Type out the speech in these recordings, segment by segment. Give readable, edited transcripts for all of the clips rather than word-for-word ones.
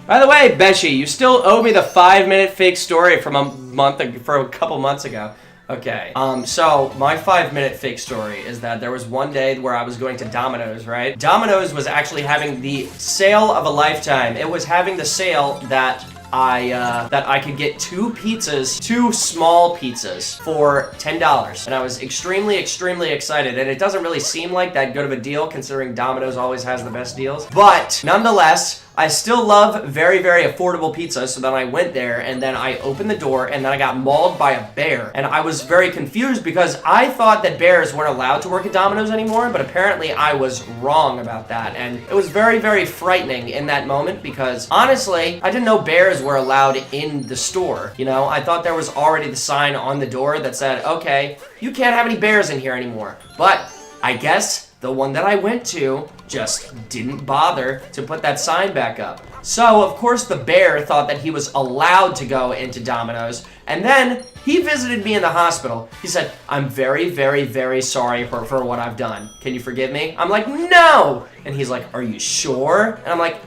By the way, Beshi, you still owe me the 5-minute fake story from a couple months ago. Okay, so my 5-minute fake story is that there was one day where I was going to Domino's, right? Domino's was actually having the sale of a lifetime. It was having the sale that I could get 2 small pizzas for $10. And I was extremely excited. And it doesn't really seem like that good of a deal considering Domino's always has the best deals. But nonetheless, I still love very affordable pizza, so then I went there and then I opened the door and then I got mauled by a bear. And I was very confused because I thought that bears weren't allowed to work at Domino's anymore, but apparently I was wrong about that. And it was very frightening in that moment because honestly, I didn't know bears were allowed in the store. You know, I thought there was already the sign on the door that said, okay, you can't have any bears in here anymore. But I guess the one that I went to just didn't bother to put that sign back up. So, of course, the bear thought that he was allowed to go into Domino's, and then he visited me in the hospital. He said, I'm very sorry for what I've done. Can you forgive me? I'm like, no! And he's like, are you sure? And I'm like,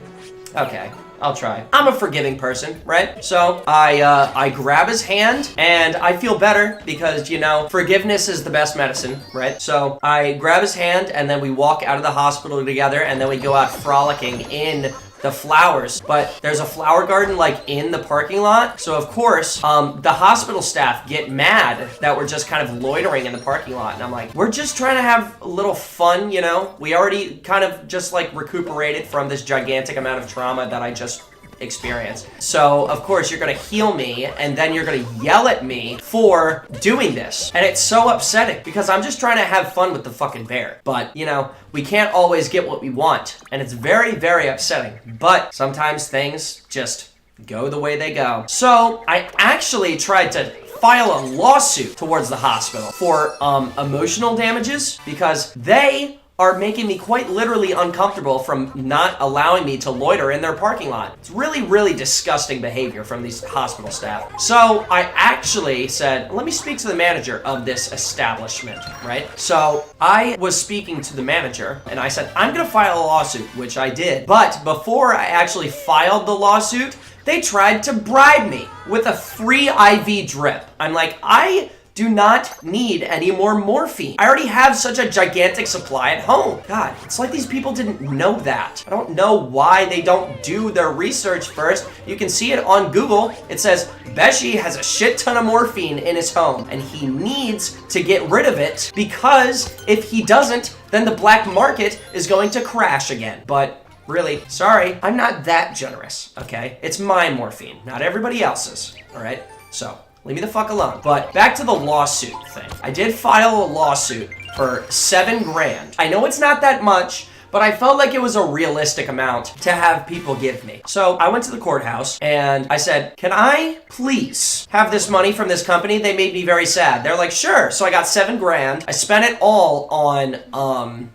okay. I'll try. I'm a forgiving person, right? So I grab his hand and I feel better because, you know, forgiveness is the best medicine, right? So I grab his hand and then we walk out of the hospital together and then we go out frolicking in the flowers, but there's a flower garden like in the parking lot. So of course, the hospital staff get mad that we're just kind of loitering in the parking lot. And I'm like, we're just trying to have a little fun, you know? We already kind of just like recuperated from this gigantic amount of trauma that I just experienced. So of course you're gonna heal me and then you're gonna yell at me for doing this. And it's so upsetting because I'm just trying to have fun with the fucking bear. But you know, we can't always get what we want. And it's very upsetting. But sometimes things just go the way they go. So I actually tried to file a lawsuit towards the hospital for emotional damages because they are making me quite literally uncomfortable from not allowing me to loiter in their parking lot. It's really disgusting behavior from these hospital staff. So I actually said, let me speak to the manager of this establishment, right? So I was speaking to the manager and I said, I'm gonna file a lawsuit, which I did. But before I actually filed the lawsuit, they tried to bribe me with a free IV drip. I'm like, I do not need any more morphine. I already have such a gigantic supply at home. God, it's like these people didn't know that. I don't know why they don't do their research first. You can see it on Google. It says, Beshi has a shit ton of morphine in his home and he needs to get rid of it because if he doesn't, then the black market is going to crash again. But really, sorry, I'm not that generous, okay? It's my morphine, not everybody else's, all right? So leave me the fuck alone. But back to the lawsuit thing. I did file a lawsuit for $7 grand. I know it's not that much, but I felt like it was a realistic amount to have people give me. So I went to the courthouse and I said, can I please have this money from this company? They made me very sad. They're like, sure. So I got $7 grand. I spent it all on,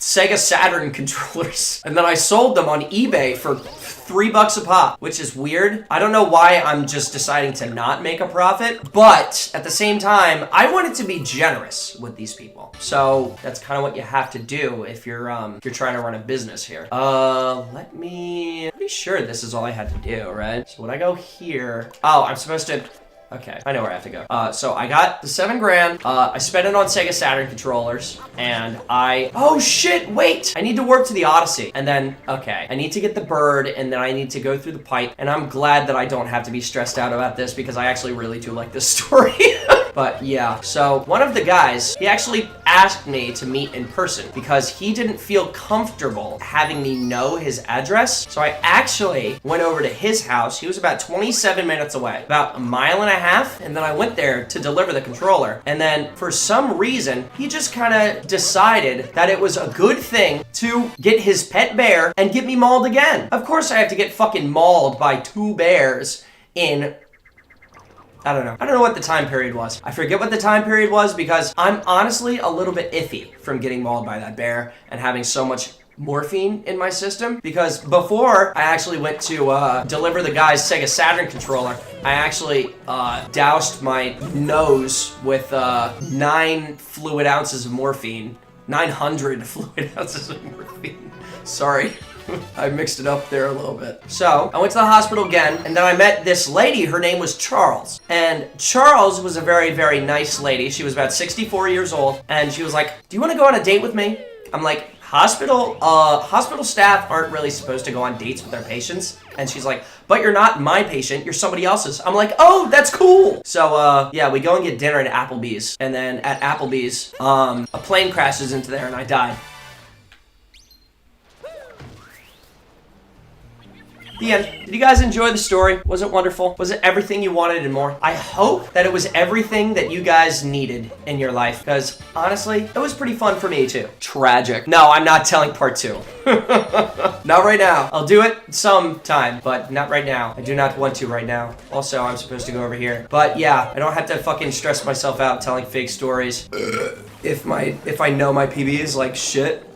Sega Saturn controllers. And then I sold them on eBay for $3 a pop, which is weird. I don't know why I'm just deciding to not make a profit, but at the same time, I wanted to be generous with these people. So that's kind of what you have to do if you're trying to run a business here. I'm pretty sure this is all I had to do, right? So when I go here, oh, I'm supposed to, okay, I know where I have to go. So I got the $7 grand. I spent it on Sega Saturn controllers, and oh shit, wait! I need to warp to the Odyssey, and then, okay, I need to get the bird, and then I need to go through the pipe, and I'm glad that I don't have to be stressed out about this, because I actually really do like this story. But yeah, so one of the guys, he actually asked me to meet in person because he didn't feel comfortable having me know his address. So I actually went over to his house. He was about 27 minutes away, about 1.5 miles. And then I went there to deliver the controller. And then for some reason, he just kind of decided that it was a good thing to get his pet bear and get me mauled again. Of course I have to get fucking mauled by 2 bears in, I don't know what the time period was. I forget what the time period was because I'm honestly a little bit iffy from getting mauled by that bear and having so much morphine in my system, because before I actually went to deliver the guy's Sega Saturn controller, I actually doused my nose with 9 fluid ounces of morphine 900 fluid ounces of morphine. Sorry. I mixed it up there a little bit. So, I went to the hospital again, and then I met this lady. Her name was Charles. And Charles was a very, very nice lady. She was about 64 years old, and she was like, do you want to go on a date with me? I'm like, hospital staff aren't really supposed to go on dates with their patients. And she's like, but you're not my patient, you're somebody else's. I'm like, oh, that's cool. So, yeah, we go and get dinner at Applebee's. And then at Applebee's, a plane crashes into there and I died. The end. Did you guys enjoy the story? Was it wonderful? Was it everything you wanted and more? I hope that it was everything that you guys needed in your life, because honestly, it was pretty fun for me too. Tragic. No, I'm not telling part 2. Not right now. I'll do it sometime, but not right now. I do not want to right now. Also, I'm supposed to go over here. But yeah, I don't have to fucking stress myself out telling fake stories. If I know my PB is like shit.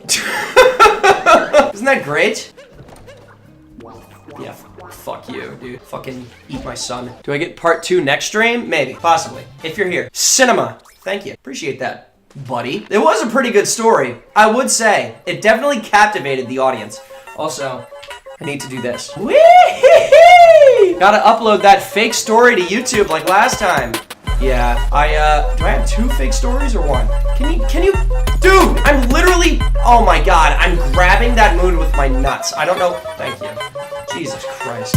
Isn't that great? Yeah, fuck you, dude. Fucking eat my son. Do I get part 2 next stream? Maybe, possibly. If you're here. Cinema. Thank you. Appreciate that, buddy. It was a pretty good story. I would say. It definitely captivated the audience. Also, I need to do this. Whee! Gotta upload that fake story to YouTube like last time. Yeah, do I have 2 fake stories or 1? Can you, dude, I'm literally, oh my god, I'm grabbing that moon with my nuts. I don't know, thank you. Jesus Christ.